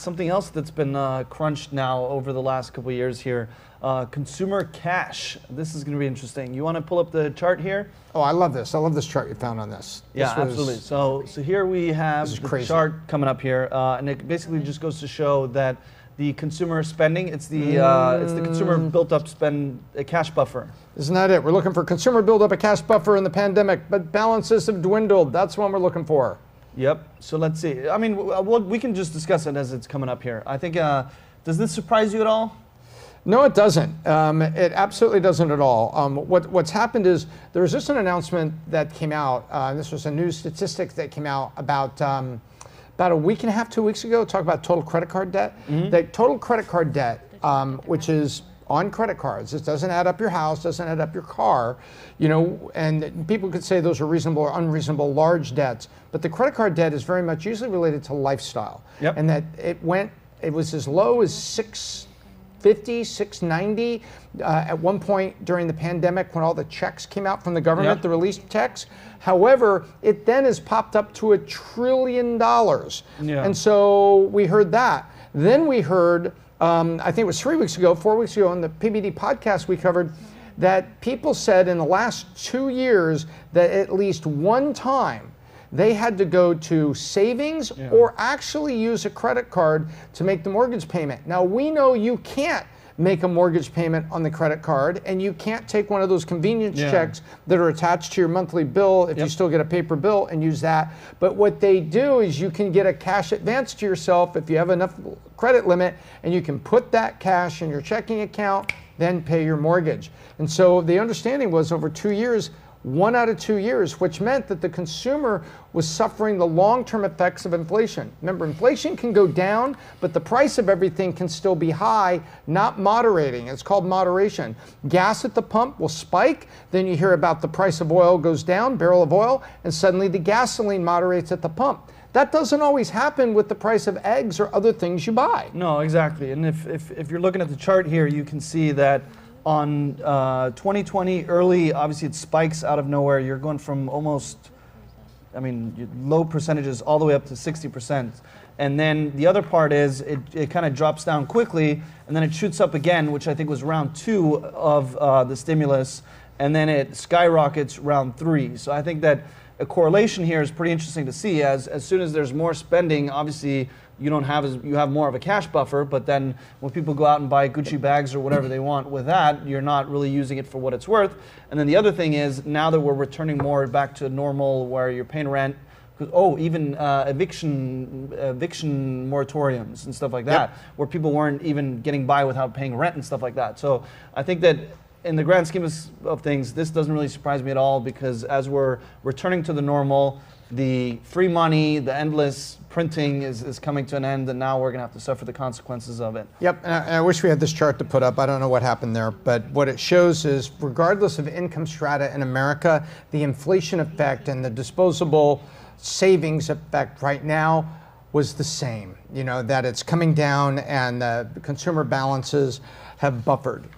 something else that's been crunched now over the last couple of years here. Consumer cash. This is going to be interesting. You want to pull up the chart here? Oh, I love this. I love this chart you found on this. Yeah, absolutely. So here we have the chart coming up here, and it basically just goes to show that the consumer spending, it's the consumer built up a cash buffer. Isn't that it? We're looking for consumer build up a cash buffer in the pandemic, but balances have dwindled. That's what we're looking for. Yep. So let's see. I mean, we can just discuss it as it's coming up here. I think, does this surprise you at all? No, it doesn't. It absolutely doesn't at all. What's happened is there was just an announcement that came out. This was a news statistic that came out about a week and a half, 2 weeks ago. Talk about total credit card debt. That total credit card debt, which is on credit cards. This doesn't add up your house, doesn't add up your car, and people could say those are reasonable or unreasonable large debts, but the credit card debt is very much usually related to lifestyle. Yep. And that it was as low as $650, $690 at one point during the pandemic when all the checks came out from the government, the released checks. However, it then has popped up to $1 trillion. Yeah. And so we heard that. Then we heard, I think it was 4 weeks ago on the PBD podcast, we covered that people said in the last 2 years that at least one time they had to go to savings or actually use a credit card to make the mortgage payment. Now, we know you can't make a mortgage payment on the credit card, and you can't take one of those convenience checks that are attached to your monthly bill if you still get a paper bill and use that. But what they do is you can get a cash advance to yourself if you have enough credit limit, and you can put that cash in your checking account, then pay your mortgage. And so the understanding was over 2 years, 1 out of 2 years, which meant that the consumer was suffering the long-term effects of inflation. Remember, inflation can go down, but the price of everything can still be high, not moderating. It's called moderation. Gas at the pump will spike, then you hear about the price of oil goes down, barrel of oil, and suddenly the gasoline moderates at the pump. That doesn't always happen with the price of eggs or other things you buy. No, exactly. And if you're looking at the chart here, you can see that on 2020 early, obviously it spikes out of nowhere. You're going from almost, low percentages all the way up to 60%. And then the other part is it kind of drops down quickly, and then it shoots up again, which I think was round 2 of the stimulus, and then it skyrockets round 3. So I think that a correlation here is pretty interesting to see. As soon as there's more spending, obviously you have more of a cash buffer, but then when people go out and buy Gucci bags or whatever they want with that, you're not really using it for what it's worth. And then the other thing is, now that we're returning more back to normal where you're paying rent, even eviction moratoriums and stuff like that, where people weren't even getting by without paying rent and stuff like that. So I think that in the grand scheme of things, this doesn't really surprise me at all, because as we're returning to the normal, the free money, the endless printing is coming to an end, and now we're going to have to suffer the consequences of it. Yep, and I wish we had this chart to put up. I don't know what happened there, but what it shows is, regardless of income strata in America, the inflation effect and the disposable savings effect right now was the same. That it's coming down and the consumer balances have buffered.